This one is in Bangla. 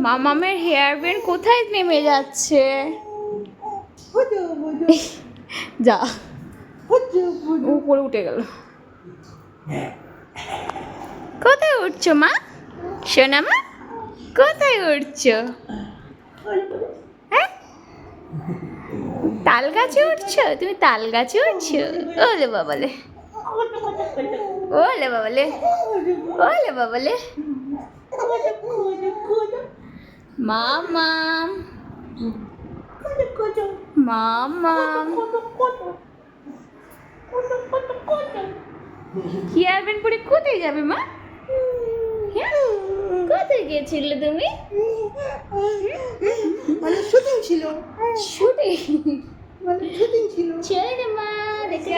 মামামের হেয়ার ব্যান্ড কোথায় নেমে যাচ্ছে? যা উপরে উঠে গেল। কোথায় উঠছো মা? সোনা মা কোথায় উঠছো? হ্যাঁ, তাল গাছে উঠছো? তুমি তাল গাছে উঠছো? ওলে বাবালে, ওলে বাবালে, ওলে বাবালে। মামাম, মামাম, হেয়ার ব্যান্ড পরে কোথায় যাবে মা? হ্যাঁ? কোথায় গিয়েছিলে তুমি? মানে শুটিং ছিল, শুটিং মানে শুটিং ছিল। ছেড়ে দে মা, দেখে